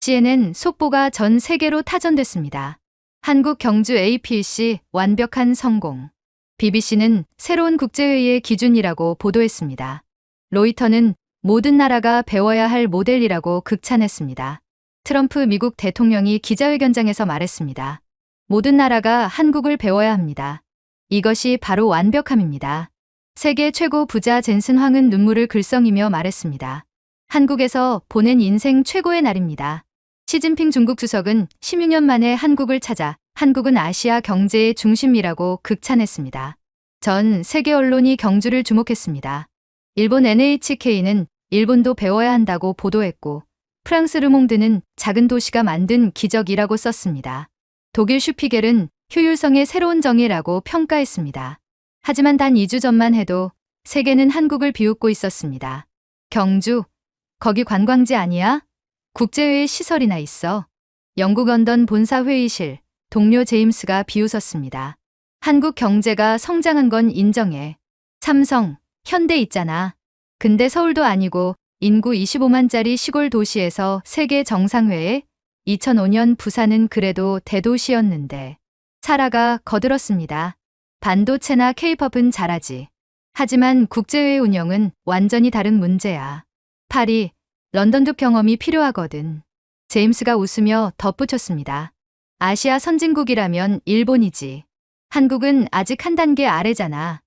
CNN 속보가 전 세계로 타전됐습니다. 한국 경주 APC 완벽한 성공. BBC는 새로운 국제회의의 기준이라고 보도했습니다. 로이터는 모든 나라가 배워야 할 모델이라고 극찬했습니다. 트럼프 미국 대통령이 기자회견장에서 말했습니다. 모든 나라가 한국을 배워야 합니다. 이것이 바로 완벽함입니다. 세계 최고 부자 젠슨 황은 눈물을 글썽이며 말했습니다. 한국에서 보낸 인생 최고의 날입니다. 시진핑 중국 주석은 16년 만에 한국을 찾아 한국은 아시아 경제의 중심이라고 극찬했습니다. 전 세계 언론이 경주를 주목했습니다. 일본 NHK는 일본도 배워야 한다고 보도했고, 프랑스 르몽드는 작은 도시가 만든 기적이라고 썼습니다. 독일 슈피겔은 효율성의 새로운 정의라고 평가했습니다. 하지만 단 2주 전만 해도 세계는 한국을 비웃고 있었습니다. 경주, 거기 관광지 아니야? 국제회의 시설이나 있어. 영국 런던 본사 회의실, 동료 제임스가 비웃었습니다. 한국 경제가 성장한 건 인정해. 삼성, 현대 있잖아. 근데 서울도 아니고 인구 25만짜리 시골 도시에서 세계 정상회에 2005년 부산은 그래도 대도시였는데. 사라가 거들었습니다. 반도체나 K-팝은 잘하지. 하지만 국제회의 운영은 완전히 다른 문제야. 파리, 런던도 경험이 필요하거든. 제임스가 웃으며 덧붙였습니다. 아시아 선진국이라면 일본이지. 한국은 아직 한 단계 아래잖아.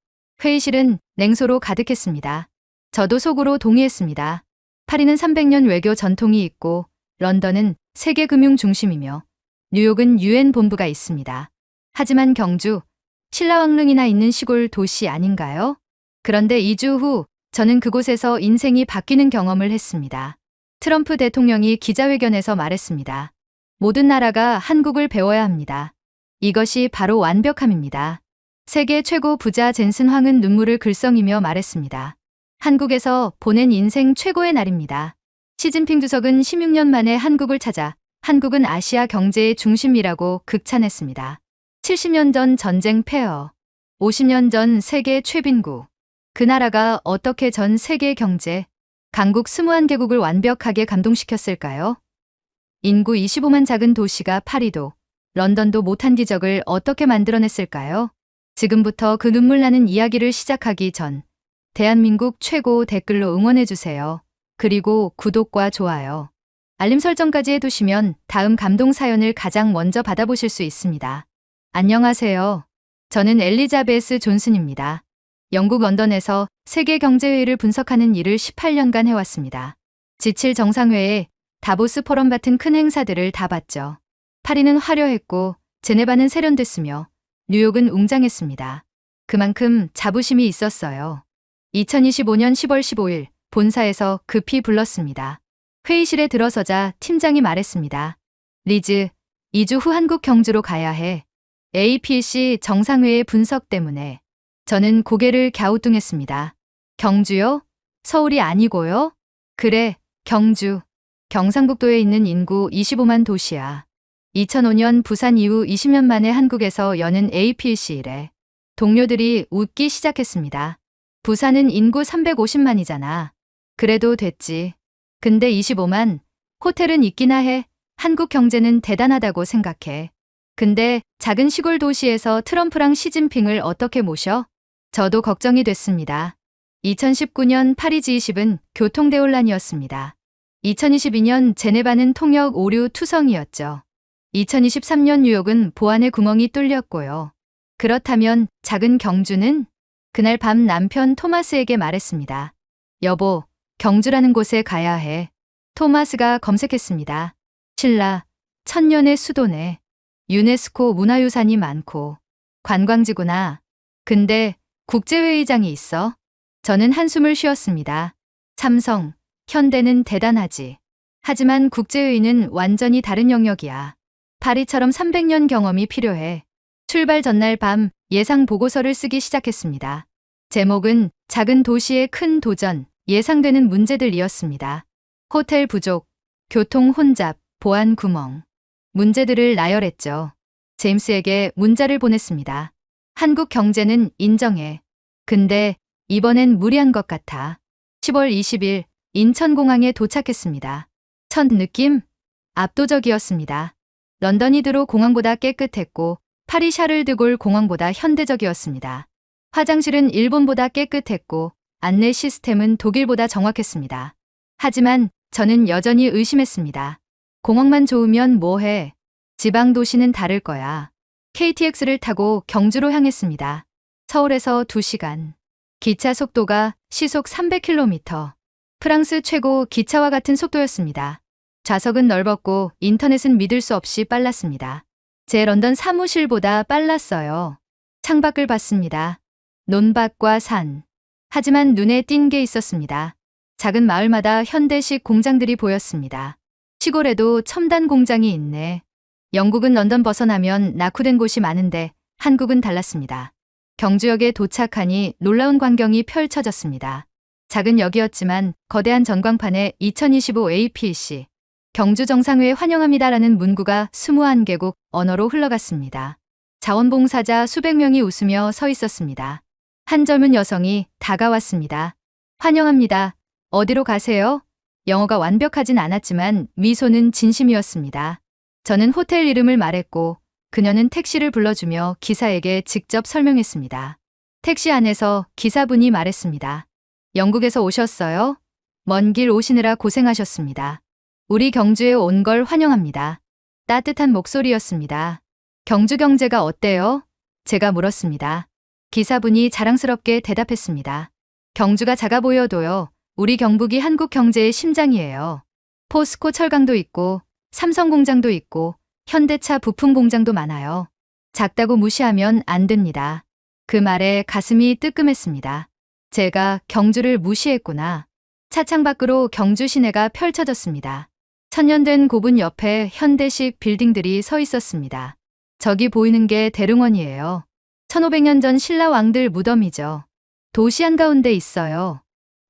회의실은 냉소로 가득했습니다. 저도 속으로 동의했습니다. 파리는 300년 외교 전통이 있고 런던은 세계 금융 중심이며 뉴욕은 UN 본부가 있습니다. 하지만 경주, 신라왕릉이나 있는 시골 도시 아닌가요? 그런데 2주 후 저는 그곳에서 인생이 바뀌는 경험을 했습니다. 트럼프 대통령이 기자회견에서 말했습니다. 모든 나라가 한국을 배워야 합니다. 이것이 바로 완벽함입니다. 세계 최고 부자 젠슨 황은 눈물을 글썽이며 말했습니다. 한국에서 보낸 인생 최고의 날입니다. 시진핑 주석은 16년 만에 한국을 찾아 한국은 아시아 경제의 중심이라고 극찬했습니다. 70년 전 전쟁 폐허, 50년 전 세계 최빈국. 그 나라가 어떻게 전 세계 경제, 강국 21개국을 완벽하게 감동시켰을까요? 인구 25만 작은 도시가 파리도, 런던도 못한 기적을 어떻게 만들어냈을까요? 지금부터 그 눈물 나는 이야기를 시작하기 전 대한민국 최고 댓글로 응원해주세요. 그리고 구독과 좋아요, 알림 설정까지 해두시면 다음 감동 사연을 가장 먼저 받아보실 수 있습니다. 안녕하세요. 저는 엘리자베스 존슨입니다. 영국 런던에서 세계경제회의를 분석하는 일을 18년간 해왔습니다. G7 정상회의, 다보스 포럼 같은 큰 행사들을 다 봤죠. 파리는 화려했고 제네바는 세련됐으며 뉴욕은 웅장했습니다. 그만큼 자부심이 있었어요. 2025년 10월 15일 본사에서 급히 불렀습니다. 회의실에 들어서자 팀장이 말했습니다. 리즈, 2주 후 한국 경주로 가야 해. APC 정상회의 분석 때문에. 저는 고개를 갸우뚱했습니다. 경주요? 서울이 아니고요? 그래, 경주. 경상북도에 있는 인구 25만 도시야. 2005년 부산 이후 20년 만에 한국에서 여는 APC래. 동료들이 웃기 시작했습니다. 부산은 인구 350만이잖아. 그래도 됐지. 근데 25만, 호텔은 있기나 해. 한국 경제는 대단하다고 생각해. 근데 작은 시골 도시에서 트럼프랑 시진핑을 어떻게 모셔? 저도 걱정이 됐습니다. 2019년 파리 G20은 교통대혼란이었습니다. 2022년 제네바는 통역 오류 투성이었죠. 2023년 뉴욕은 보안의 구멍이 뚫렸고요. 그렇다면 작은 경주는? 그날 밤 남편 토마스에게 말했습니다. 여보, 경주라는 곳에 가야 해. 토마스가 검색했습니다. 신라, 천년의 수도네. 유네스코 문화유산이 많고. 관광지구나. 근데 국제회의장이 있어? 저는 한숨을 쉬었습니다. 삼성, 현대는 대단하지. 하지만 국제회의는 완전히 다른 영역이야. 파리처럼 300년 경험이 필요해. 출발 전날 밤 예상 보고서를 쓰기 시작했습니다. 제목은 작은 도시의 큰 도전, 예상되는 문제들이었습니다. 호텔 부족, 교통 혼잡, 보안 구멍. 문제들을 나열했죠. 제임스에게 문자를 보냈습니다. 한국 경제는 인정해. 근데 이번엔 무리한 것 같아. 10월 20일 인천공항에 도착했습니다. 첫 느낌? 압도적이었습니다. 런던 히드로 공항보다 깨끗했고 파리 샤를드골 공항보다 현대적이었습니다. 화장실은 일본보다 깨끗했고 안내 시스템은 독일보다 정확했습니다. 하지만 저는 여전히 의심했습니다. 공항만 좋으면 뭐해? 지방 도시는 다를 거야. KTX를 타고 경주로 향했습니다. 서울에서 2시간. 기차 속도가 시속 300km. 프랑스 최고 기차와 같은 속도였습니다. 좌석은 넓었고 인터넷은 믿을 수 없이 빨랐습니다. 제 런던 사무실보다 빨랐어요. 창밖을 봤습니다. 논밭과 산. 하지만 눈에 띈 게 있었습니다. 작은 마을마다 현대식 공장들이 보였습니다. 시골에도 첨단 공장이 있네. 영국은 런던 벗어나면 낙후된 곳이 많은데 한국은 달랐습니다. 경주역에 도착하니 놀라운 광경이 펼쳐졌습니다. 작은 역이었지만 거대한 전광판에 2025 APC 경주 정상회에 환영합니다라는 문구가 21개국 언어로 흘러갔습니다. 자원봉사자 수백 명이 웃으며 서 있었습니다. 한 젊은 여성이 다가왔습니다. 환영합니다. 어디로 가세요? 영어가 완벽하진 않았지만 미소는 진심이었습니다. 저는 호텔 이름을 말했고 그녀는 택시를 불러주며 기사에게 직접 설명했습니다. 택시 안에서 기사분이 말했습니다. 영국에서 오셨어요? 먼 길 오시느라 고생하셨습니다. 우리 경주에 온 걸 환영합니다. 따뜻한 목소리였습니다. 경주 경제가 어때요? 제가 물었습니다. 기사분이 자랑스럽게 대답했습니다. 경주가 작아 보여도요. 우리 경북이 한국 경제의 심장이에요. 포스코 철강도 있고 삼성 공장도 있고 현대차 부품 공장도 많아요. 작다고 무시하면 안 됩니다. 그 말에 가슴이 뜨끔했습니다. 제가 경주를 무시했구나. 차창 밖으로 경주 시내가 펼쳐졌습니다. 천년된 고분 옆에 현대식 빌딩들이 서 있었습니다. 저기 보이는 게 대릉원이에요. 1500년 전 신라 왕들 무덤이죠. 도시 한가운데 있어요.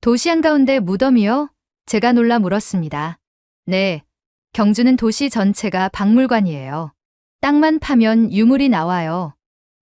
도시 한가운데 무덤이요? 제가 놀라 물었습니다. 네, 경주는 도시 전체가 박물관이에요. 땅만 파면 유물이 나와요.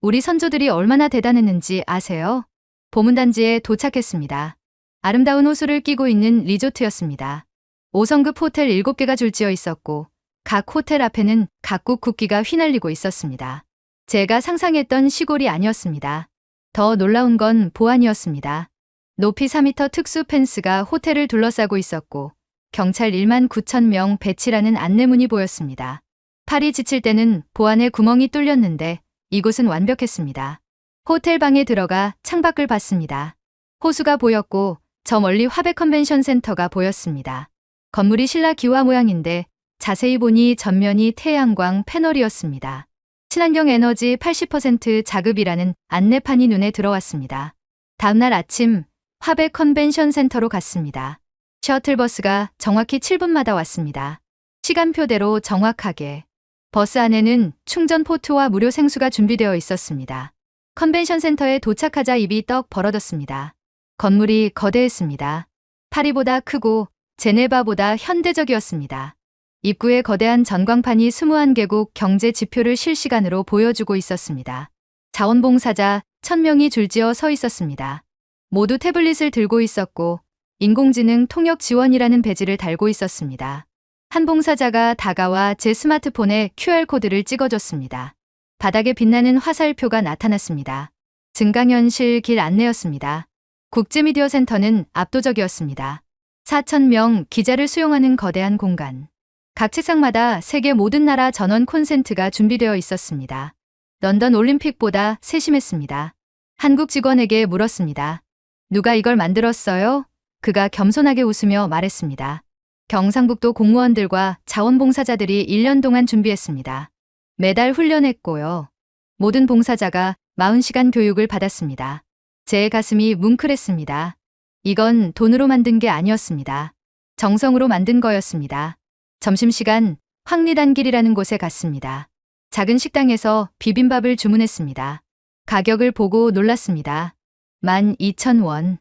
우리 선조들이 얼마나 대단했는지 아세요? 보문단지에 도착했습니다. 아름다운 호수를 끼고 있는 리조트였습니다. 5성급 호텔 7개가 줄지어 있었고 각 호텔 앞에는 각국 국기가 휘날리고 있었습니다. 제가 상상했던 시골이 아니었습니다. 더 놀라운 건 보안이었습니다. 높이 4m 특수 펜스가 호텔을 둘러싸고 있었고 경찰 1만 9천 명 배치라는 안내문이 보였습니다. 팔이 지칠 때는 보안에 구멍이 뚫렸는데 이곳은 완벽했습니다. 호텔 방에 들어가 창밖을 봤습니다. 호수가 보였고 저 멀리 화백 컨벤션 센터가 보였습니다. 건물이 신라 기와 모양인데 자세히 보니 전면이 태양광 패널이었습니다. 친환경 에너지 80% 자급이라는 안내판이 눈에 들어왔습니다. 다음날 아침 화백 컨벤션 센터로 갔습니다. 셔틀버스가 정확히 7분마다 왔습니다. 시간표대로 정확하게. 버스 안에는 충전 포트와 무료 생수가 준비되어 있었습니다. 컨벤션 센터에 도착하자 입이 떡 벌어졌습니다. 건물이 거대했습니다. 파리보다 크고 제네바보다 현대적이었습니다. 입구에 거대한 전광판이 21개국 경제 지표를 실시간으로 보여주고 있었습니다. 자원봉사자 1000명이 줄지어 서 있었습니다. 모두 태블릿을 들고 있었고 인공지능 통역 지원이라는 배지를 달고 있었습니다. 한 봉사자가 다가와 제 스마트폰에 QR코드를 찍어줬습니다. 바닥에 빛나는 화살표가 나타났습니다. 증강현실 길 안내였습니다. 국제미디어 센터는 압도적이었습니다. 4,000명 기자를 수용하는 거대한 공간. 각 책상마다 세계 모든 나라 전원 콘센트가 준비되어 있었습니다. 런던 올림픽보다 세심했습니다. 한국 직원에게 물었습니다. 누가 이걸 만들었어요? 그가 겸손하게 웃으며 말했습니다. 경상북도 공무원들과 자원봉사자들이 1년 동안 준비했습니다. 매달 훈련했고요. 모든 봉사자가 40시간 교육을 받았습니다. 제 가슴이 뭉클했습니다. 이건 돈으로 만든 게 아니었습니다. 정성으로 만든 거였습니다. 점심시간 황리단길이라는 곳에 갔습니다. 작은 식당에서 비빔밥을 주문했습니다. 가격을 보고 놀랐습니다. 12,000원.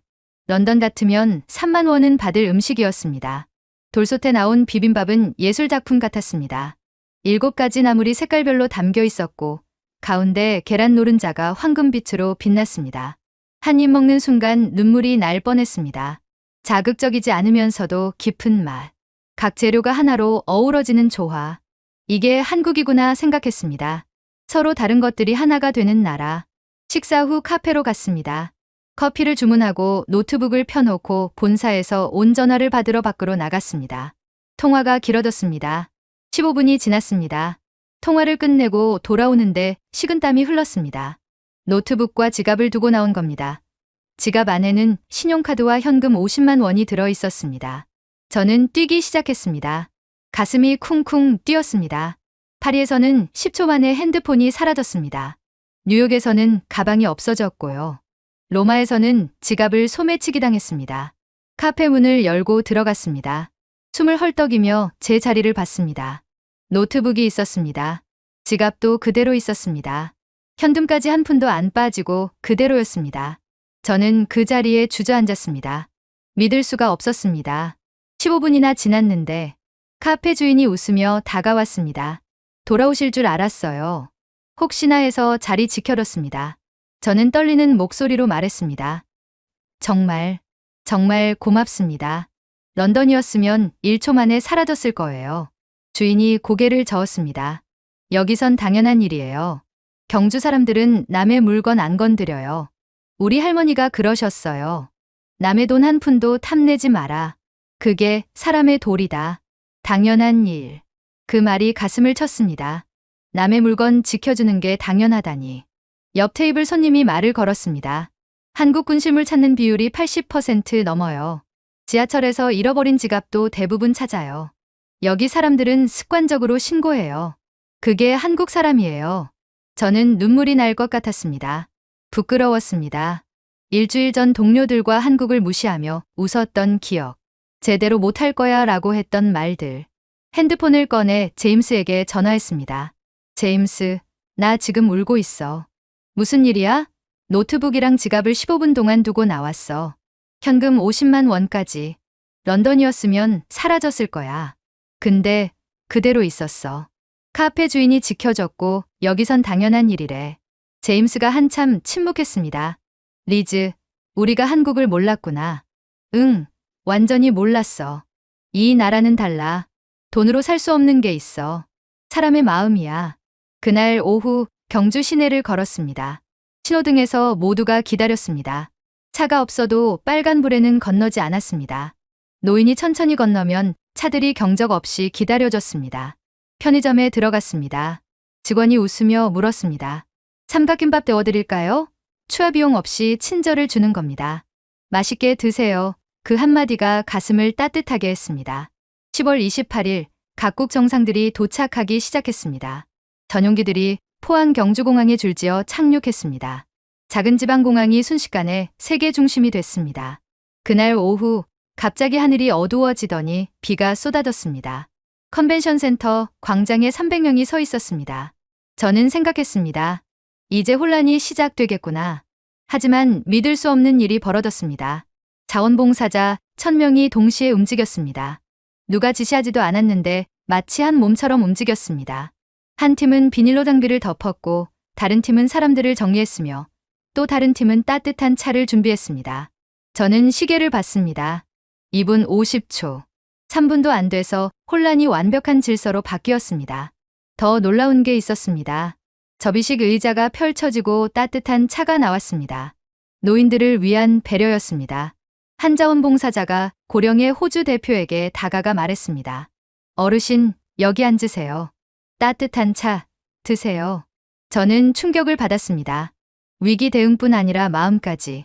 런던 같으면 3만 원은 받을 음식이었습니다. 돌솥에 나온 비빔밥은 예술작품 같았습니다. 7가지 나물이 색깔별로 담겨 있었고 가운데 계란 노른자가 황금빛으로 빛났습니다. 한 입 먹는 순간 눈물이 날 뻔했습니다. 자극적이지 않으면서도 깊은 맛. 각 재료가 하나로 어우러지는 조화. 이게 한국이구나 생각했습니다. 서로 다른 것들이 하나가 되는 나라. 식사 후 카페로 갔습니다. 커피를 주문하고 노트북을 펴놓고 본사에서 온 전화를 받으러 밖으로 나갔습니다. 통화가 길어졌습니다. 15분이 지났습니다. 통화를 끝내고 돌아오는데 식은땀이 흘렀습니다. 노트북과 지갑을 두고 나온 겁니다. 지갑 안에는 신용카드와 현금 50만 원이 들어 있었습니다. 저는 뛰기 시작했습니다. 가슴이 쿵쿵 뛰었습니다. 파리에서는 10초 만에 핸드폰이 사라졌습니다. 뉴욕에서는 가방이 없어졌고요. 로마에서는 지갑을 소매치기 당했습니다. 카페 문을 열고 들어갔습니다. 숨을 헐떡이며 제 자리를 봤습니다. 노트북이 있었습니다. 지갑도 그대로 있었습니다. 현금까지 한 푼도 안 빠지고 그대로였습니다. 저는 그 자리에 주저앉았습니다. 믿을 수가 없었습니다. 15분이나 지났는데 카페 주인이 웃으며 다가왔습니다. 돌아오실 줄 알았어요. 혹시나 해서 자리 지켜뒀습니다. 저는 떨리는 목소리로 말했습니다. 정말 고맙습니다. 런던이었으면 1초 만에 사라졌을 거예요. 주인이 고개를 저었습니다. 여기선 당연한 일이에요. 경주 사람들은 남의 물건 안 건드려요. 우리 할머니가 그러셨어요. 남의 돈 한 푼도 탐내지 마라. 그게 사람의 도리다. 당연한 일. 그 말이 가슴을 쳤습니다. 남의 물건 지켜주는 게 당연하다니. 옆 테이블 손님이 말을 걸었습니다. 한국 군실물 찾는 비율이 80% 넘어요. 지하철에서 잃어버린 지갑도 대부분 찾아요. 여기 사람들은 습관적으로 신고해요. 그게 한국 사람이에요. 저는 눈물이 날 것 같았습니다. 부끄러웠습니다. 일주일 전 동료들과 한국을 무시하며 웃었던 기억. 제대로 못할 거야 라고 했던 말들. 핸드폰을 꺼내 제임스에게 전화했습니다. 제임스, 나 지금 울고 있어. 무슨 일이야? 노트북이랑 지갑을 15분 동안 두고 나왔어. 현금 50만 원까지. 런던이었으면 사라졌을 거야. 근데 그대로 있었어. 카페 주인이 지켜줬고 여기선 당연한 일이래. 제임스가 한참 침묵했습니다. 리즈, 우리가 한국을 몰랐구나. 응, 완전히 몰랐어. 이 나라는 달라. 돈으로 살 수 없는 게 있어. 사람의 마음이야. 그날 오후 경주 시내를 걸었습니다. 신호등에서 모두가 기다렸습니다. 차가 없어도 빨간불에는 건너지 않았습니다. 노인이 천천히 건너면 차들이 경적 없이 기다려줬습니다. 편의점에 들어갔습니다. 직원이 웃으며 물었습니다. 삼각김밥 데워드릴까요? 추가 비용 없이 친절을 주는 겁니다. 맛있게 드세요. 그 한마디가 가슴을 따뜻하게 했습니다. 10월 28일 각국 정상들이 도착하기 시작했습니다. 전용기들이 포항 경주공항에 줄지어 착륙했습니다. 작은 지방공항이 순식간에 세계 중심이 됐습니다. 그날 오후 갑자기 하늘이 어두워지더니 비가 쏟아졌습니다. 컨벤션 센터 광장에 300명이 서 있었습니다. 저는 생각했습니다. 이제 혼란이 시작되겠구나. 하지만 믿을 수 없는 일이 벌어졌습니다. 자원봉사자 1000명이 동시에 움직였습니다. 누가 지시하지도 않았는데 마치 한 몸처럼 움직였습니다. 한 팀은 비닐로 장비를 덮었고 다른 팀은 사람들을 정리했으며 또 다른 팀은 따뜻한 차를 준비했습니다. 저는 시계를 봤습니다. 2분 50초. 3분도 안 돼서 혼란이 완벽한 질서로 바뀌었습니다. 더 놀라운 게 있었습니다. 접이식 의자가 펼쳐지고 따뜻한 차가 나왔습니다. 노인들을 위한 배려였습니다. 한 자원봉사자가 고령의 호주 대표에게 다가가 말했습니다. 어르신, 여기 앉으세요. 따뜻한 차 드세요. 저는 충격을 받았습니다. 위기 대응뿐 아니라 마음까지.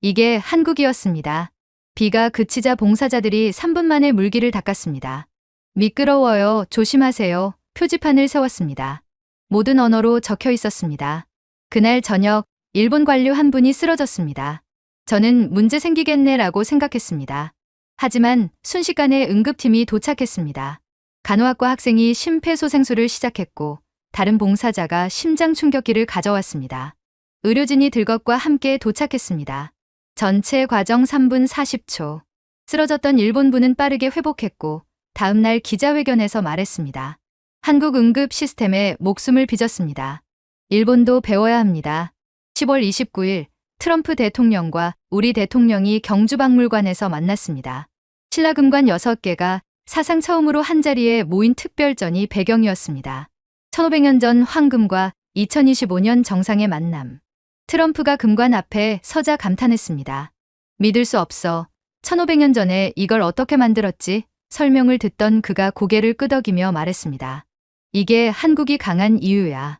이게 한국이었습니다. 비가 그치자 봉사자들이 3분 만에 물기를 닦았습니다. 미끄러워요. 조심하세요. 표지판을 세웠습니다. 모든 언어로 적혀 있었습니다. 그날 저녁 일본 관료 한 분이 쓰러졌습니다. 저는 문제 생기겠네라고 생각했습니다. 하지만 순식간에 응급팀이 도착했습니다. 간호학과 학생이 심폐소생술을 시작했고 다른 봉사자가 심장 충격기를 가져왔습니다. 의료진이 들것과 함께 도착했습니다. 전체 과정 3분 40초. 쓰러졌던 일본분은 빠르게 회복했고 다음 날 기자회견에서 말했습니다. 한국 응급 시스템에 목숨을 빚었습니다. 일본도 배워야 합니다. 10월 29일 트럼프 대통령과 우리 대통령이 경주박물관에서 만났습니다. 신라금관 6개가 사상 처음으로 한자리에 모인 특별전이 배경이었습니다. 1500년 전 황금과 2025년 정상의 만남. 트럼프가 금관 앞에 서자 감탄했습니다. 믿을 수 없어. 1500년 전에 이걸 어떻게 만들었지? 설명을 듣던 그가 고개를 끄덕이며 말했습니다. 이게 한국이 강한 이유야.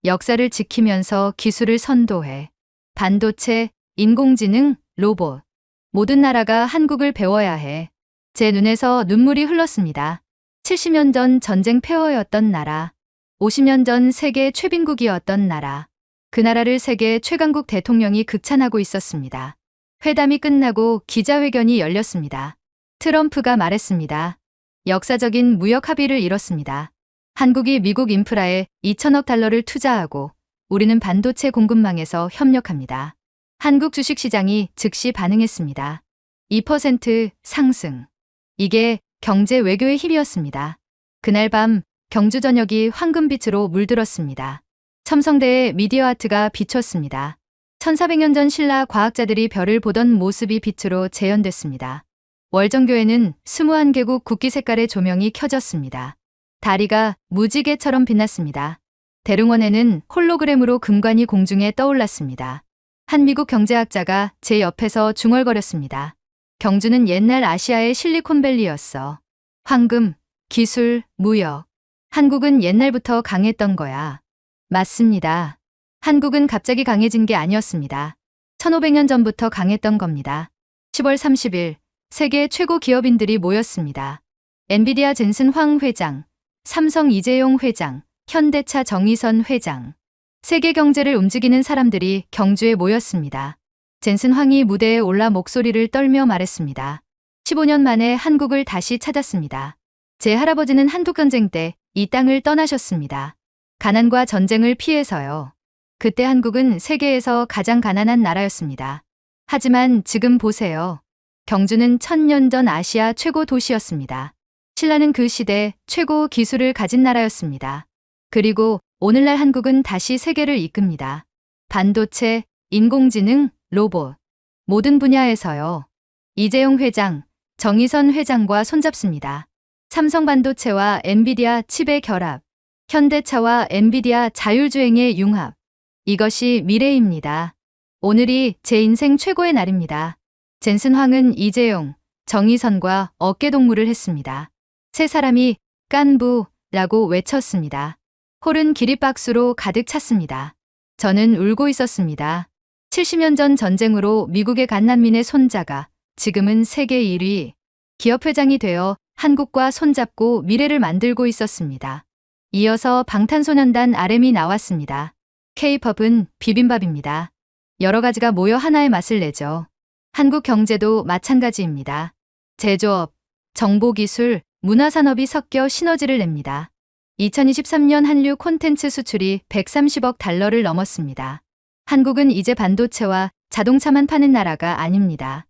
역사를 지키면서 기술을 선도해. 반도체, 인공지능, 로봇. 모든 나라가 한국을 배워야 해. 제 눈에서 눈물이 흘렀습니다. 70년 전 전쟁 폐허였던 나라. 50년 전 세계 최빈국이었던 나라. 그 나라를 세계 최강국 대통령이 극찬하고 있었습니다. 회담이 끝나고 기자회견이 열렸습니다. 트럼프가 말했습니다. 역사적인 무역 합의를 이뤘습니다. 한국이 미국 인프라에 2천억 달러를 투자하고 우리는 반도체 공급망에서 협력합니다. 한국 주식시장이 즉시 반응했습니다. 2% 상승. 이게 경제 외교의 힘이었습니다. 그날 밤 경주 전역이 황금빛으로 물들었습니다. 첨성대의 미디어 아트가 비췄습니다. 1400년 전 신라 과학자들이 별을 보던 모습이 빛으로 재현됐습니다. 월정교에는 21개국 국기 색깔의 조명이 켜졌습니다. 다리가 무지개처럼 빛났습니다. 대릉원에는 홀로그램으로 금관이 공중에 떠올랐습니다. 한 미국 경제학자가 제 옆에서 중얼거렸습니다. 경주는 옛날 아시아의 실리콘밸리였어. 황금, 기술, 무역. 한국은 옛날부터 강했던 거야. 맞습니다. 한국은 갑자기 강해진 게 아니었습니다. 1500년 전부터 강했던 겁니다. 10월 30일 세계 최고 기업인들이 모였습니다. 엔비디아 젠슨 황 회장, 삼성 이재용 회장, 현대차 정의선 회장. 세계 경제를 움직이는 사람들이 경주에 모였습니다. 젠슨 황이 무대에 올라 목소리를 떨며 말했습니다. 15년 만에 한국을 다시 찾았습니다. 제 할아버지는 한국전쟁 때 이 땅을 떠나셨습니다. 가난과 전쟁을 피해서요. 그때 한국은 세계에서 가장 가난한 나라였습니다. 하지만 지금 보세요. 경주는 1000년 전 아시아 최고 도시였습니다. 신라는 그 시대 최고 기술을 가진 나라였습니다. 그리고 오늘날 한국은 다시 세계를 이끕니다. 반도체, 인공지능, 로봇. 모든 분야에서요. 이재용 회장, 정의선 회장과 손잡습니다. 삼성반도체와 엔비디아 칩의 결합. 현대차와 엔비디아 자율주행의 융합. 이것이 미래입니다. 오늘이 제 인생 최고의 날입니다. 젠슨 황은 이재용, 정의선과 어깨동무를 했습니다. 세 사람이 깐부라고 외쳤습니다. 홀은 기립박수로 가득 찼습니다. 저는 울고 있었습니다. 70년 전 전쟁으로 미국에 간 난민의 손자가 지금은 세계 1위 기업회장이 되어 한국과 손잡고 미래를 만들고 있었습니다. 이어서 방탄소년단 RM이 나왔습니다. K-팝은 비빔밥입니다. 여러 가지가 모여 하나의 맛을 내죠. 한국 경제도 마찬가지입니다. 제조업, 정보기술, 문화산업이 섞여 시너지를 냅니다. 2023년 한류 콘텐츠 수출이 130억 달러를 넘었습니다. 한국은 이제 반도체와 자동차만 파는 나라가 아닙니다.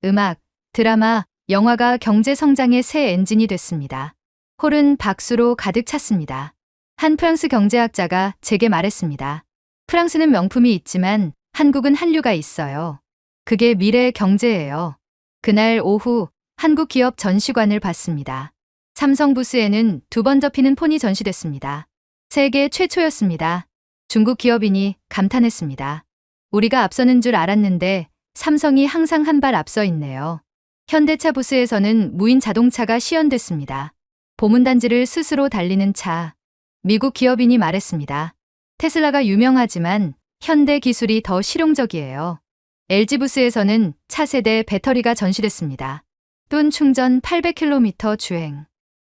음악, 드라마, 영화가 경제 성장의 새 엔진이 됐습니다. 홀은 박수로 가득 찼습니다. 한 프랑스 경제학자가 제게 말했습니다. 프랑스는 명품이 있지만 한국은 한류가 있어요. 그게 미래 경제예요. 그날 오후 한국 기업 전시관을 봤습니다. 삼성 부스에는 2번 접히는 폰이 전시됐습니다. 세계 최초였습니다. 중국 기업인이 감탄했습니다. 우리가 앞서는 줄 알았는데 삼성이 항상 한 발 앞서 있네요. 현대차 부스에서는 무인 자동차가 시연됐습니다. 보문단지를 스스로 달리는 차. 미국 기업인이 말했습니다. 테슬라가 유명하지만 현대 기술이 더 실용적이에요. LG 부스에서는 차세대 배터리가 전시됐습니다. 뚠 충전 800km 주행.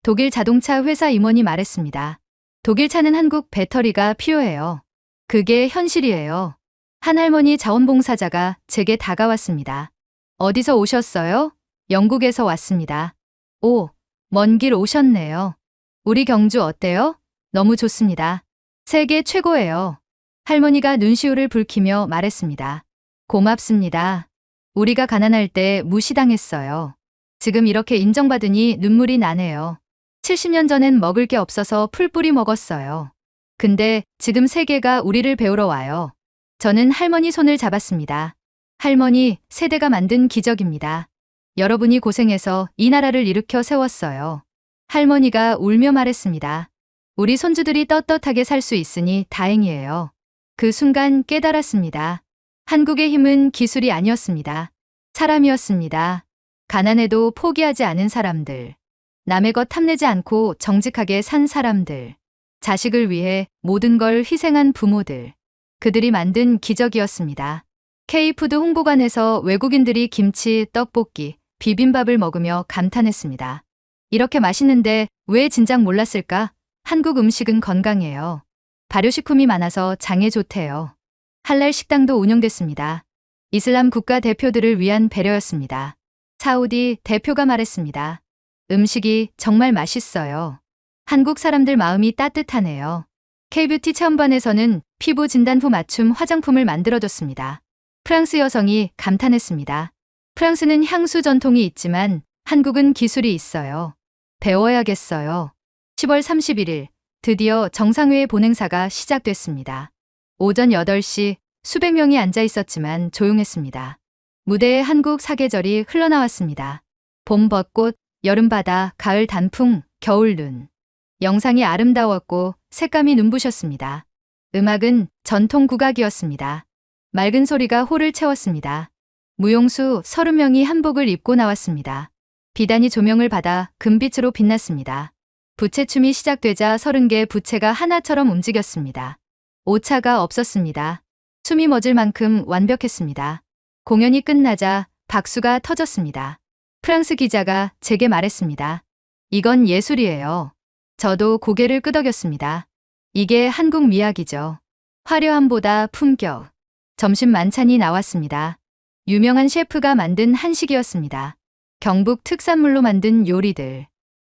독일 자동차 회사 임원이 말했습니다. 독일 차는 한국 배터리가 필요해요. 그게 현실이에요. 한 할머니 자원봉사자가 제게 다가왔습니다. 어디서 오셨어요? 영국에서 왔습니다. 오, 먼 길 오셨네요. 우리 경주 어때요? 너무 좋습니다. 세계 최고예요. 할머니가 눈시울을 붉히며 말했습니다. 고맙습니다. 우리가 가난할 때 무시당했어요. 지금 이렇게 인정받으니 눈물이 나네요. 70년 전엔 먹을 게 없어서 풀뿌리 먹었어요. 근데 지금 세계가 우리를 배우러 와요. 저는 할머니 손을 잡았습니다. 할머니, 세대가 만든 기적입니다. 여러분이 고생해서 이 나라를 일으켜 세웠어요. 할머니가 울며 말했습니다. 우리 손주들이 떳떳하게 살 수 있으니 다행이에요. 그 순간 깨달았습니다. 한국의 힘은 기술이 아니었습니다. 사람이었습니다. 가난해도 포기하지 않은 사람들. 남의 것 탐내지 않고 정직하게 산 사람들. 자식을 위해 모든 걸 희생한 부모들. 그들이 만든 기적이었습니다. K푸드 홍보관에서 외국인들이 김치, 떡볶이, 비빔밥을 먹으며 감탄했습니다. 이렇게 맛있는데 왜 진작 몰랐을까? 한국 음식은 건강해요. 발효식품이 많아서 장에 좋대요. 할랄 식당도 운영됐습니다. 이슬람 국가 대표들을 위한 배려였습니다. 사우디 대표가 말했습니다. 음식이 정말 맛있어요. 한국 사람들 마음이 따뜻하네요. K뷰티 체험반에서는 피부 진단 후 맞춤 화장품을 만들어줬습니다. 프랑스 여성이 감탄했습니다. 프랑스는 향수 전통이 있지만 한국은 기술이 있어요. 배워야겠어요. 10월 31일 드디어 정상회의 본행사가 시작됐습니다. 오전 8시 수백 명이 앉아 있었지만 조용했습니다. 무대에 한국 사계절이 흘러나왔습니다. 봄 벚꽃, 여름 바다, 가을 단풍, 겨울 눈. 영상이 아름다웠고 색감이 눈부셨습니다. 음악은 전통 국악이었습니다. 맑은 소리가 홀을 채웠습니다. 무용수 30명이 한복을 입고 나왔습니다. 비단이 조명을 받아 금빛으로 빛났습니다. 부채춤이 시작되자 30개 부채가 하나처럼 움직였습니다. 오차가 없었습니다. 숨이 멎을 만큼 완벽했습니다. 공연이 끝나자 박수가 터졌습니다. 프랑스 기자가 제게 말했습니다. 이건 예술이에요. 저도 고개를 끄덕였습니다. 이게 한국 미학이죠. 화려함보다 품격. 점심 만찬이 나왔습니다. 유명한 셰프가 만든 한식이었습니다. 경북 특산물로 만든 요리들.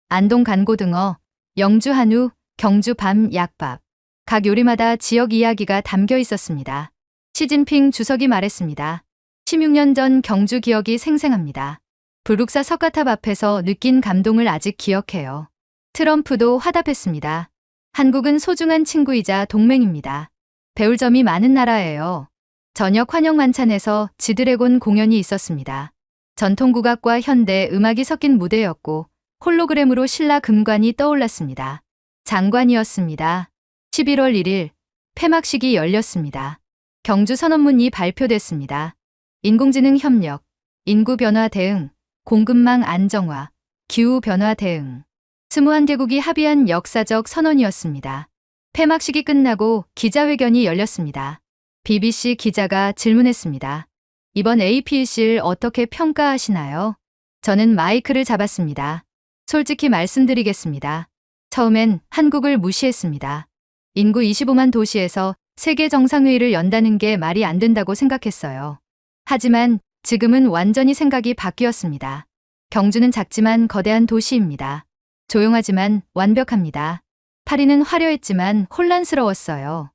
안동 간고등어, 영주 한우, 경주 밤 약밥. 각 요리마다 지역 이야기가 담겨 있었습니다. 시진핑 주석이 말했습니다. 16년 전 경주 기억이 생생합니다. 불국사 석가탑 앞에서 느낀 감동을 아직 기억해요. 트럼프도 화답했습니다. 한국은 소중한 친구이자 동맹입니다. 배울 점이 많은 나라예요. 저녁 환영 만찬에서 지드래곤 공연이 있었습니다. 전통 국악과 현대 음악이 섞인 무대였고 홀로그램으로 신라 금관이 떠올랐습니다. 장관이었습니다. 11월 1일 폐막식이 열렸습니다. 경주 선언문이 발표됐습니다. 인공지능 협력, 인구 변화 대응, 공급망 안정화, 기후 변화 대응. 21개국이 합의한 역사적 선언이었습니다. 폐막식이 끝나고 기자회견이 열렸습니다. BBC 기자가 질문했습니다. 이번 APC를 어떻게 평가하시나요? 저는 마이크를 잡았습니다. 솔직히 말씀드리겠습니다. 처음엔 한국을 무시했습니다. 인구 25만 도시에서 세계 정상회의를 연다는 게 말이 안 된다고 생각했어요. 하지만 지금은 완전히 생각이 바뀌었습니다. 경주는 작지만 거대한 도시입니다. 조용하지만 완벽합니다. 파리는 화려했지만 혼란스러웠어요.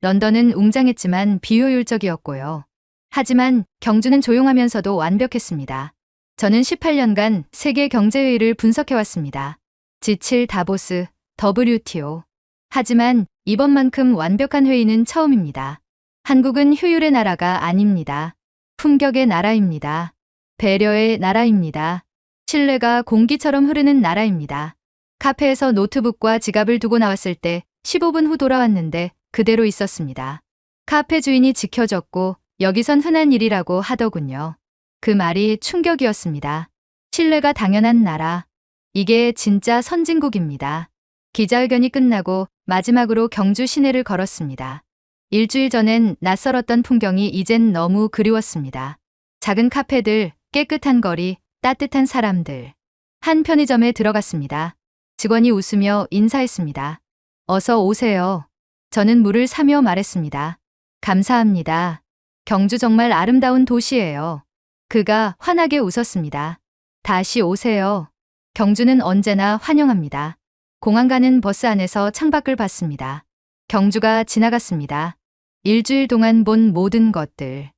런던은 웅장했지만 비효율적이었고요. 하지만 경주는 조용하면서도 완벽했습니다. 저는 18년간 세계 경제회의를 분석해왔습니다. G7 다보스, WTO. 하지만 이번만큼 완벽한 회의는 처음입니다. 한국은 효율의 나라가 아닙니다. 품격의 나라입니다. 배려의 나라입니다. 신뢰가 공기처럼 흐르는 나라입니다. 카페에서 노트북과 지갑을 두고 나왔을 때 15분 후 돌아왔는데 그대로 있었습니다. 카페 주인이 지켜줬고 여기선 흔한 일이라고 하더군요. 그 말이 충격이었습니다. 신뢰가 당연한 나라. 이게 진짜 선진국입니다. 기자회견이 끝나고 마지막으로 경주 시내를 걸었습니다. 일주일 전엔 낯설었던 풍경이 이젠 너무 그리웠습니다. 작은 카페들, 깨끗한 거리, 따뜻한 사람들. 한 편의점에 들어갔습니다. 직원이 웃으며 인사했습니다. 어서 오세요. 저는 물을 사며 말했습니다. 감사합니다. 경주 정말 아름다운 도시예요. 그가 환하게 웃었습니다. 다시 오세요. 경주는 언제나 환영합니다. 공항 가는 버스 안에서 창밖을 봤습니다. 경주가 지나갔습니다. 일주일 동안 본 모든 것들.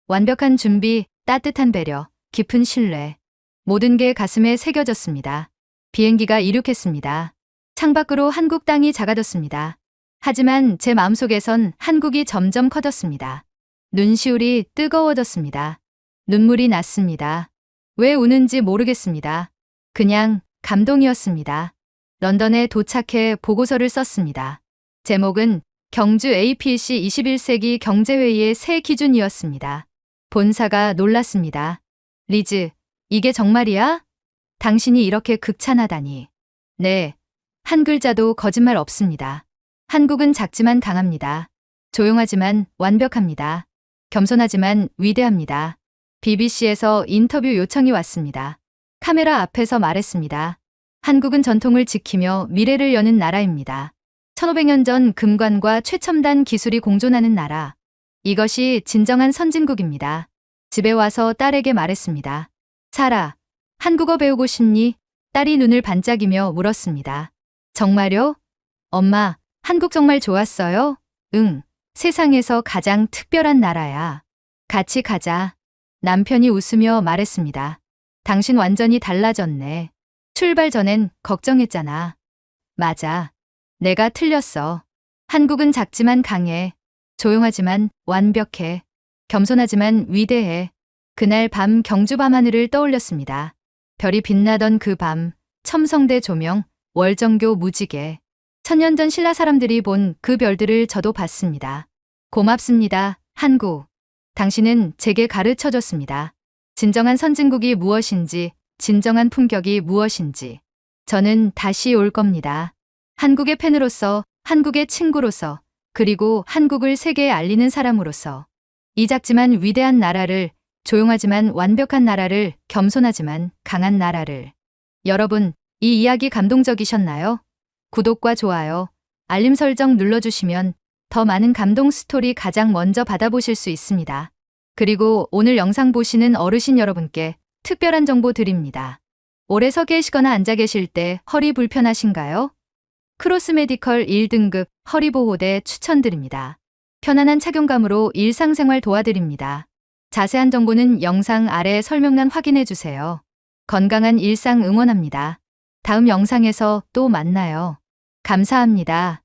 완벽한 준비, 따뜻한 배려, 깊은 신뢰. 모든 게 가슴에 새겨졌습니다. 비행기가 이륙했습니다. 창밖으로 한국 땅이 작아졌습니다. 하지만 제 마음속에선 한국이 점점 커졌습니다. 눈시울이 뜨거워졌습니다. 눈물이 났습니다. 왜 우는지 모르겠습니다. 그냥 감동이었습니다. 런던에 도착해 보고서를 썼습니다. 제목은 경주 APC 21세기 경제회의의 새 기준이었습니다. 본사가 놀랐습니다. 리즈, 이게 정말이야? 당신이 이렇게 극찬하다니. 네, 한 글자도 거짓말 없습니다. 한국은 작지만 강합니다. 조용하지만 완벽합니다. 겸손하지만 위대합니다. BBC에서 인터뷰 요청이 왔습니다. 카메라 앞에서 말했습니다. 한국은 전통을 지키며 미래를 여는 나라입니다. 1500년 전 금관과 최첨단 기술이 공존하는 나라. 이것이 진정한 선진국입니다. 집에 와서 딸에게 말했습니다. 사라, 한국어 배우고 싶니? 딸이 눈을 반짝이며 물었습니다. 정말요? 엄마, 한국 정말 좋았어요? 응, 세상에서 가장 특별한 나라야. 같이 가자. 남편이 웃으며 말했습니다. 당신 완전히 달라졌네. 출발 전엔 걱정했잖아. 맞아. 내가 틀렸어. 한국은 작지만 강해. 조용하지만 완벽해. 겸손하지만 위대해. 그날 밤 경주 밤하늘을 떠올렸습니다. 별이 빛나던 그 밤, 첨성대 조명, 월정교 무지개. 1000년 전 신라 사람들이 본 그 별들을 저도 봤습니다. 고맙습니다, 한국. 당신은 제게 가르쳐줬습니다. 진정한 선진국이 무엇인지, 진정한 품격이 무엇인지. 저는 다시 올 겁니다. 한국의 팬으로서, 한국의 친구로서, 그리고 한국을 세계에 알리는 사람으로서. 이 작지만 위대한 나라를, 조용하지만 완벽한 나라를, 겸손하지만 강한 나라를. 여러분, 이 이야기 감동적이셨나요? 구독과 좋아요, 알림 설정 눌러주시면 더 많은 감동 스토리 가장 먼저 받아보실 수 있습니다. 그리고 오늘 영상 보시는 어르신 여러분께 특별한 정보 드립니다. 오래 서 계시거나 앉아 계실 때 허리 불편하신가요? 크로스 메디컬 1등급 허리보호대 추천드립니다. 편안한 착용감으로 일상생활 도와드립니다. 자세한 정보는 영상 아래 설명란 확인해주세요. 건강한 일상 응원합니다. 다음 영상에서 또 만나요. 감사합니다.